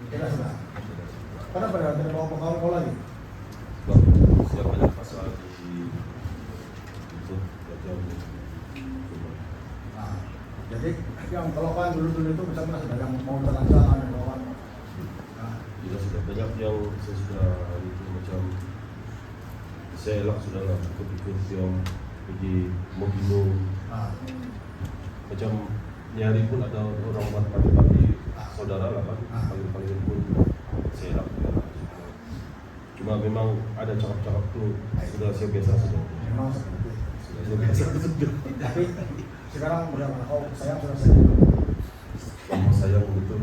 Tidak sudah. Kenapa tidak bawa pegawai kau lagi? Siapa yang pasal di itu jauh. Nah, jadi yang kalau kan dulu itu misalnya sudah yang mau berlanjutan ada kawan. Nah, Tidak sudah banyak yang saya sudah itu macam saya elak sudah lah ikut yang pergi mau minum nah, macam nyari pun ada orang pagi-pagi saudara lah kan panggil pun saya elak. Cuma memang ada cakap-cakap tuh sudah saya biasa sudah. memang seperti itu. Sudah saya biasa sudah. Tapi sekarang bagaimana? Oh, sayang sudah saya. Mama sayang betul.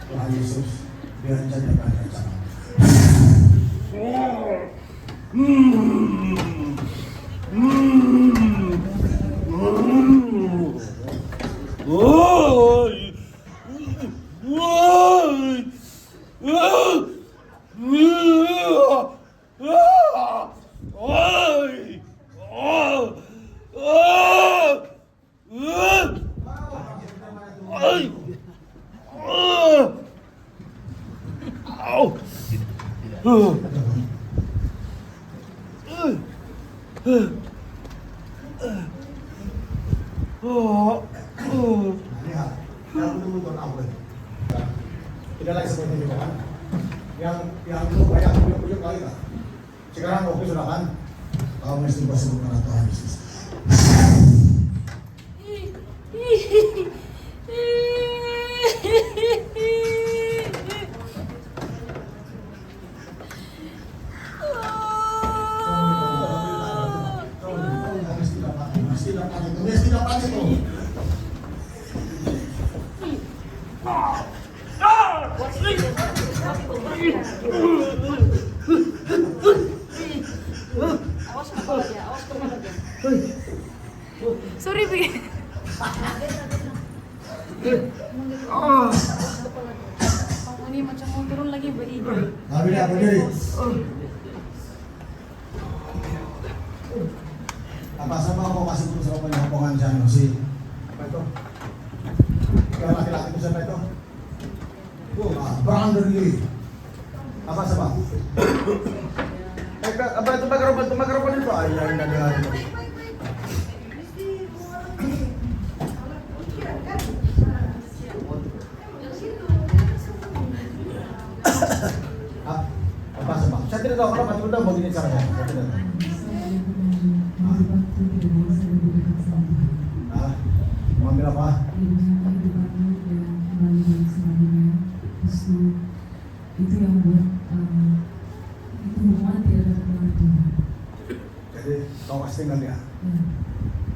Tuhan Yesus, biar saja banyak cara. Lihat, yang dulu buat apa? Tidak lagi seperti itu kan? Yang dulu banyak ujuk-ujuk kali kan? Sekarang oke sudah kan? Kau mesti bersyukur kepada Tuhan Yesus. Mesti dapat itu. Awas kepala dia. Sorry, Bi. Kamu ini macam mau turun lagi berhijau. Tapi dia berdiri. Apa sama mau kasih terus sama penyokongan sana sih? Apa itu? Yang laki-laki itu siapa itu? Berang dari diri. Apa sebab? Apa itu makrofon itu? Ayah yang ada itu. Apa sebab? Saya tidak tahu kenapa sudah begini caranya. Saya tidak tahu. Mau ambil apa? Itu yang buat itu hubungan tidak ada dengan Tuhan. Jadi kau pasti tinggal dia.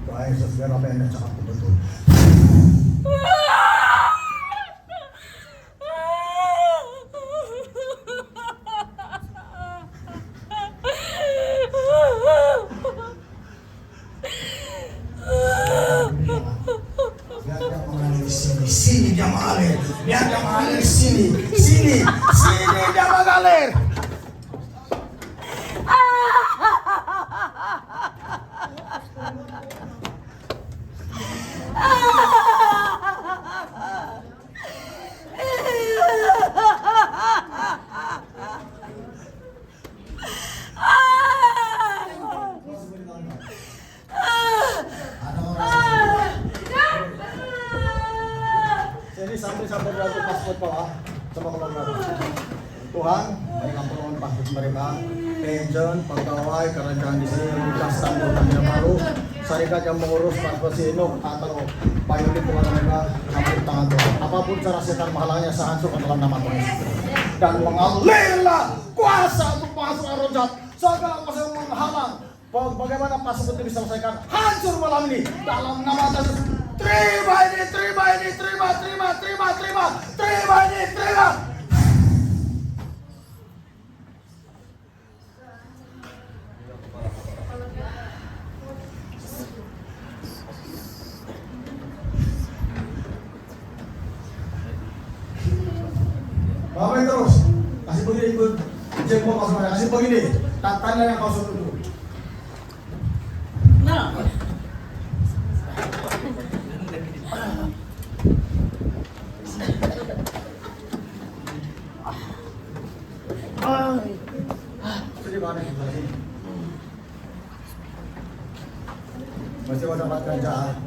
Doa Yesus biar apa yang dia cakap itu betul. Sini dia mengalir, biar dia mengalir sini dia mengalir. Jadi sampai berarti paspor bawah sama keluarga. Tuhan, mereka permohon paspor mereka, agent, pegawai, kerajaan di sini, custom yang baru, syarikat yang mengurus paspor sini, atau payung kepada mereka, kami tangan Tuhan. Apapun cara setan menghalangnya, saya hancurkan dalam nama Tuhan Yesus. Dan mengalirlah kuasa untuk masuk roh jahat, segala kuasa yang menghalang. Bagaimana paspor itu bisa selesaikan? Hancur malam ini dalam nama Tuhan Yesus. Terima ini. Bawain terus, kasih begini ikut jempol kau semuanya, kasih begini, tanda yang kau suruh dulu. Nah, Mesti kau dapat kerjaan.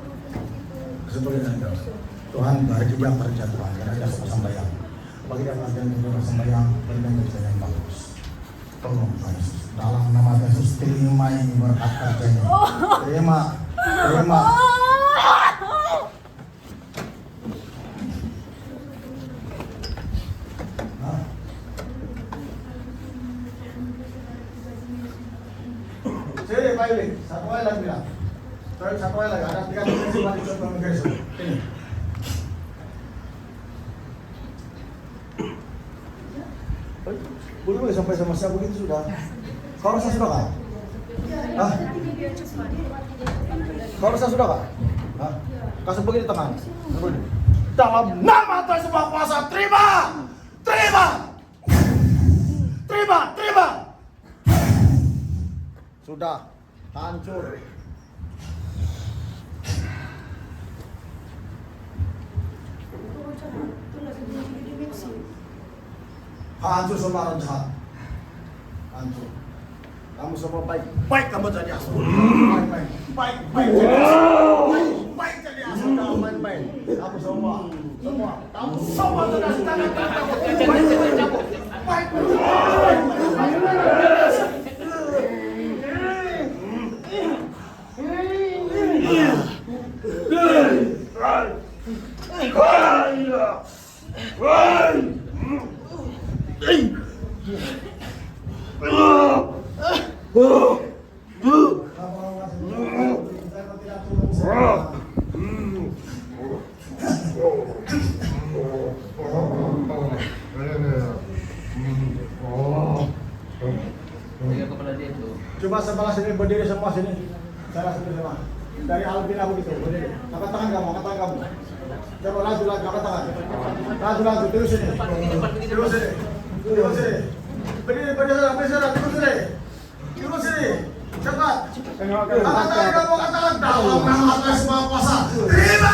Sebagai tanda Tuhan bagi dia kerja Tuhan karena dia suka sembahyang. Bagi dia kerjaan juga sembahyang berikan kerja yang bagus. Tolong Tuhan Yesus. Dalam nama Yesus terima ini berkat kerjanya. Terima, terima. Sini Pak Iwi, satu kali lagi bilang. Satu kali lagi, ada 3 menit cuma di coba menggaris. Ini. Boleh sampai sama saya begitu sudah. Kau rasa sudah kah? Hah? Kau rasa sudah kah? Hah? Kasih begini tangan. Dalam nama Tuhan Yesus Maha Kuasa, terima! Terima! Terima! Terima! Sudah hancur. Hancur semua orang jahat. Hancur. Kamu semua baik kamu jadi asal. Baik jadi asal. Baik jadi asal. Kamu main-main. Kamu semua. Kamu semua sudah baik. Coba sebelah sini berdiri semua sini. Salah sini semua. Dari Alvin aku gitu berdiri. Angkat tangan kamu, angkat tangan kamu. Coba laju, angkat tangan. Laju, terus sini. Terus sini. Terus sini. Berdiri, terus sini. Terus sini. Cepat. Angkat tangan kamu, angkat tangan. Dalam nama Tuhan Yesus Maha Kuasa. Terima.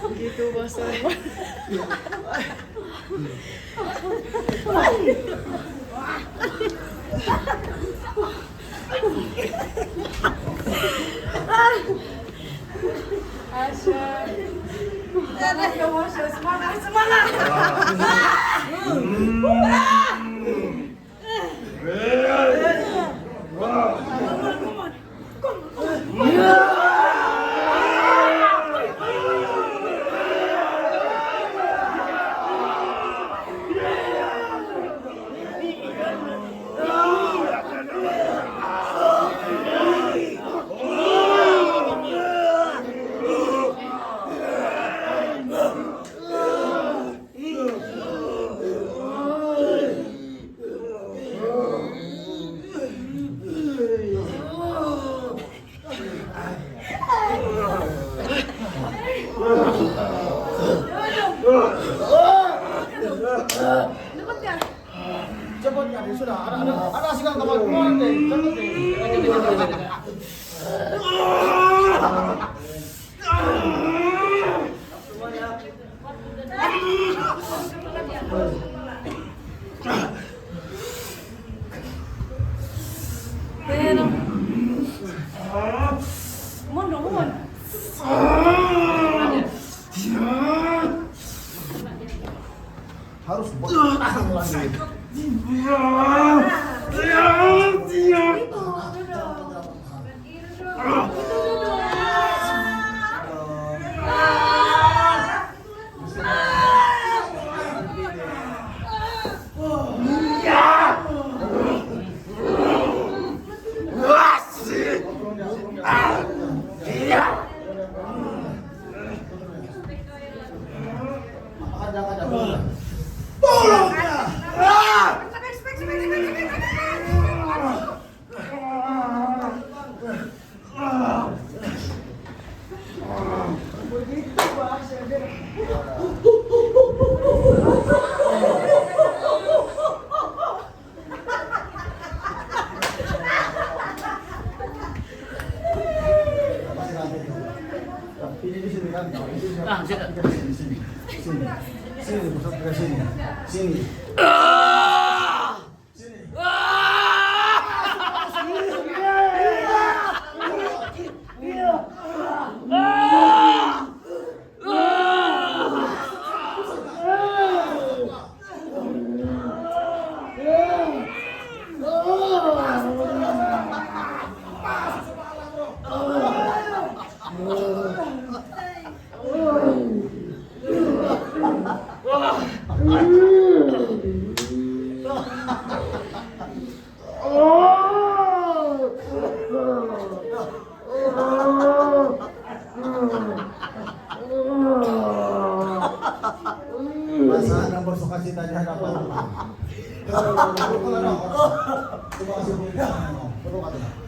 Begitu bahasa. Asya. Jangan kamu semangat, semangat. Ini di sini kan. Ini di sini. Sini. Sini, pusat ke sini. Sini. Sini. Perasaan yang bersuka cita di hadapan Tuhan. Terima kasih Bu. Betul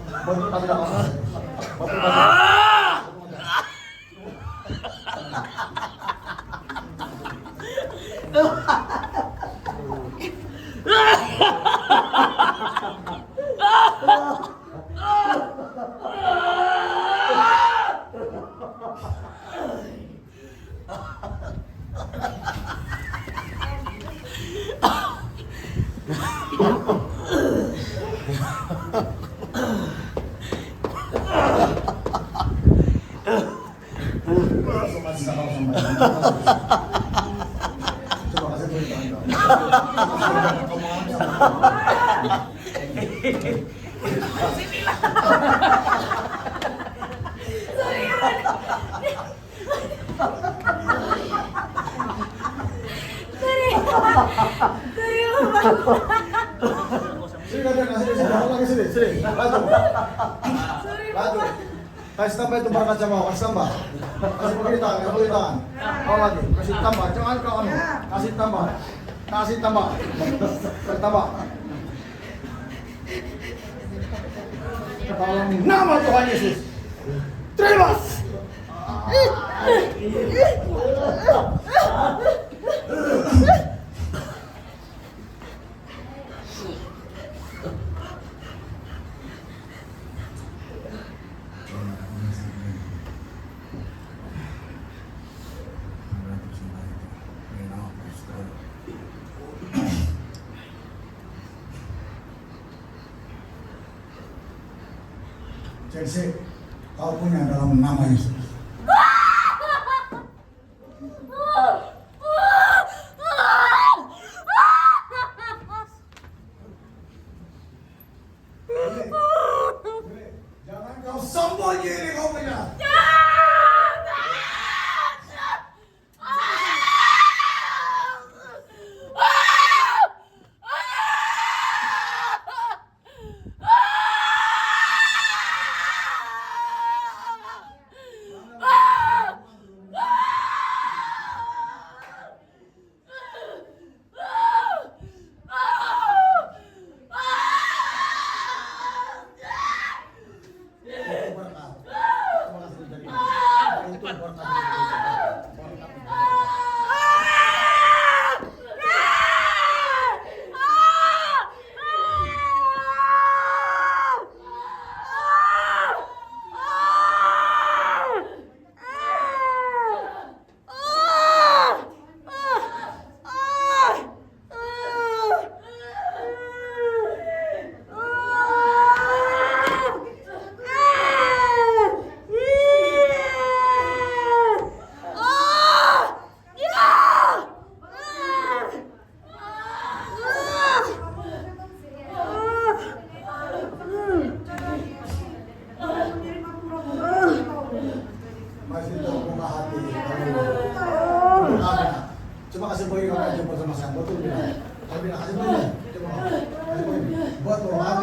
Sini. Laju. Kasih tambah itu berkat sama, kasih tambah. Kasih begini tangan. Kau lagi, kasih tambah. Jangan kau anu. Kasih tambah. Tambah. Dalam nama Tuhan Yesus. Terima. Chelsea, kau punya dalam nama Yesus. Jangan kau sembunyi ini kau punya. Coba kasih poin kamu aja bersama saya, betul bilang. Kamu bilang kasih poin, coba kasih poin. Buat orang.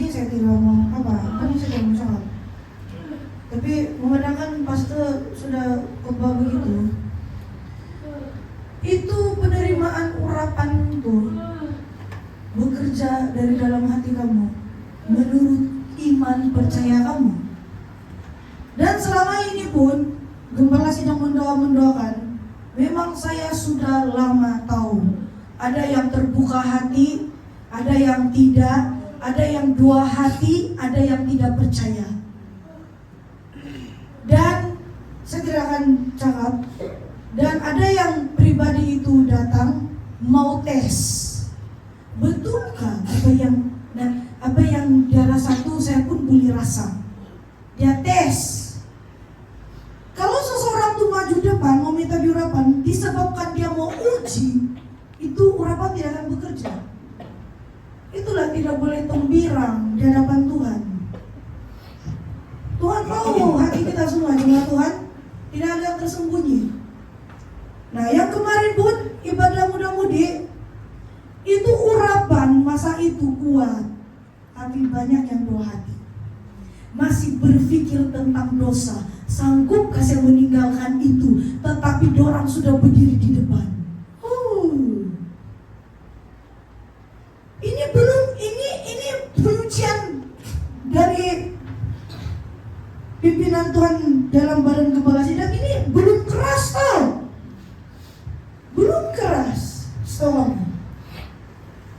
saya tidak mau saya mau sholat. Tapi memandangkan pastor sudah khotbah begitu, itu penerimaan urapan itu bekerja dari dalam hati kamu menurut iman percaya kamu. Dan selama ini pun gembala sedang mendoakan, memang saya sudah lama tahu ada yang terbuka hati, ada yang tidak, ada yang dua hati, ada yang tidak percaya. Dan saya tidak akan cakap. Dan ada yang pribadi itu datang mau tes, betulkah apa yang dia rasa itu saya pun boleh rasa. Dia tes. Kalau seseorang tuh maju depan mau minta diurapan, disebabkan dia mau uji, itu urapan tidak akan bekerja. Itulah tidak boleh tembirang di hadapan Tuhan. Tuhan tahu hati kita semua, jemaat Tuhan. Tidak ada yang tersembunyi. Nah, yang kemarin pun ibadah muda-mudi itu urapan masa itu kuat, tapi banyak yang dua hati. Masih berpikir tentang dosa, sanggupkah saya meninggalkan itu? Tetapi dorang sudah berdiri di depan. Ini penyucian dari pimpinan Tuhan dalam badan gembala sidang ini belum keras tau. Belum keras.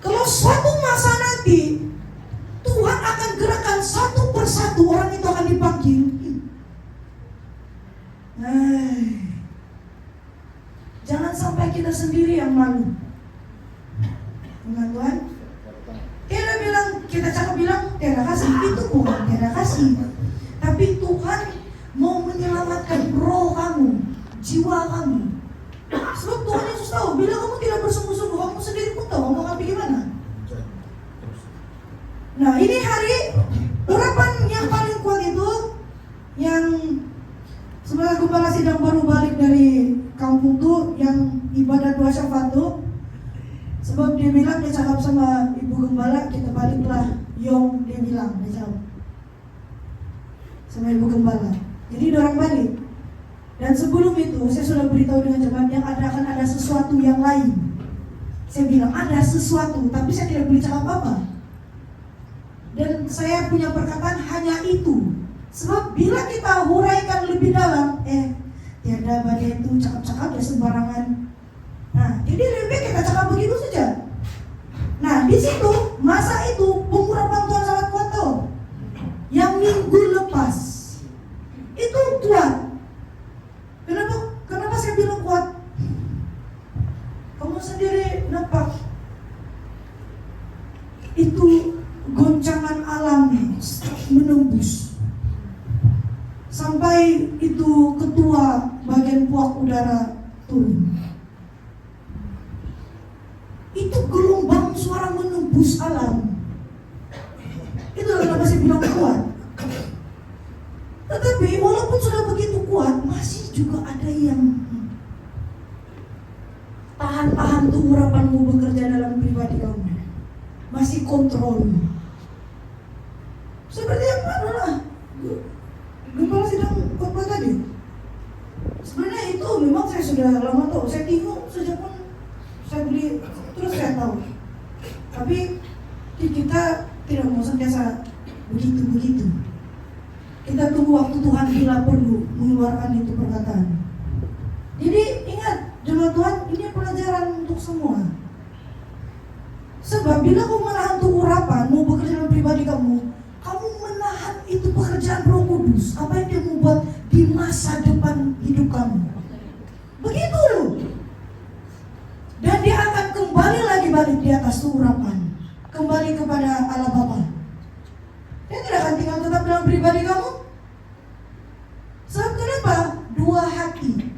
Kalau suatu masa nanti Tuhan akan gerakkan satu persatu orang itu akan dipanggil. Jangan sampai kita sendiri yang malu. Tuhan, Tiada bilang, kita cakap bilang tiada kasih, itu bukan tiada kasih. Tapi Tuhan mau menyelamatkan roh kamu, jiwa kamu. Sebab Tuhan Yesus tahu, bila kamu tidak bersungguh-sungguh, kamu sendiri pun tahu kamu akan bagaimana. Nah, ini hari urapan yang paling kuat itu yang sebenarnya gembala sidang baru balik dari kampung tuh yang ibadah doa syafaat tuh. Sebab dia bilang, dia cakap sama ibu gembala, kita baliklah Yong, dia bilang, dia cakap sama ibu gembala. Jadi dia orang balik. Dan sebelum itu saya sudah beritahu dengan jemaat yang akan ada sesuatu yang lain. Saya bilang ada sesuatu, tapi saya tidak boleh cakap apa. Dan saya punya perkataan hanya itu. Sebab bila kita huraikan lebih dalam, tiada badai itu cakap-cakap ya sembarangan. Nah, jadi lebih baik kita cakap begitu saja. Nah, di situ masa itu pengurapan Tuhan sangat kuat tau. Yang minggu lepas itu kuat. Kenapa saya bilang kuat? Kamu sendiri nampak itu goncangan alam menembus sampai itu ketua bagian puak udara turun. Itu gelombang suara menembus alam. Itu kenapa saya bilang kuat. Tetapi walaupun sudah begitu kuat, masih juga ada yang tahan-tahan tuh urapanmu bekerja dalam pribadi kamu. Masih kontrol. Seperti yang mana lah gembala sidang khotbah tadi. Sebenarnya itu memang saya sudah lama tahu. Saya tengok sejak pun saya beli terus saya tahu. Tapi kita tidak mau sentiasa begitu. Kita tunggu waktu Tuhan bila perlu mengeluarkan itu perkataan. Jadi ingat jemaat Tuhan, ini pelajaran untuk semua. Sebab bila kamu menahan tuh urapan, mau bekerja dalam pribadi kamu menahan itu pekerjaan Roh Kudus. Apa yang dia mau buat di masa depan hidup kamu. Begitu. Dan dia akan kembali lagi balik di atas tuh urapan. Kembali kepada Allah Bapa. Dia tidak akan tinggal tetap dalam pribadi kamu. Sebab kenapa? Dua hati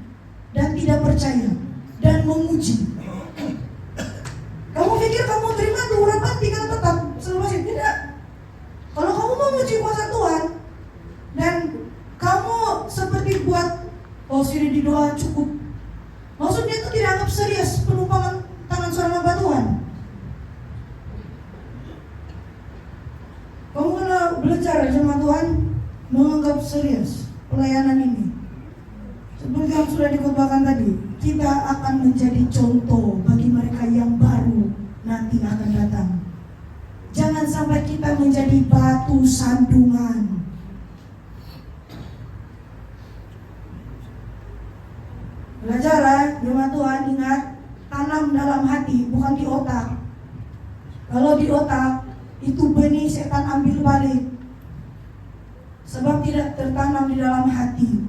dan tidak percaya dan menguji. Kamu pikir kamu terima tuh urapan tinggal tetap selesai? Tidak. Kalau kamu menguji kuasa Tuhan dan kamu seperti buat sudah di doa cukup. Maksudnya itu tidak anggap serius penumpangan tangan seorang hamba Tuhan. Kamu berbicara sama Tuhan menganggap serius pelayanan ini. Seperti yang sudah dikotbahkan tadi, kita akan menjadi contoh bagi mereka yang baru nanti akan datang. Jangan sampai kita menjadi batu sandungan. Belajar, jemaat Tuhan, ingat, tanam dalam hati, bukan di otak. Kalau di otak, itu benih setan ambil balik. Sebab tidak tertanam di dalam hati.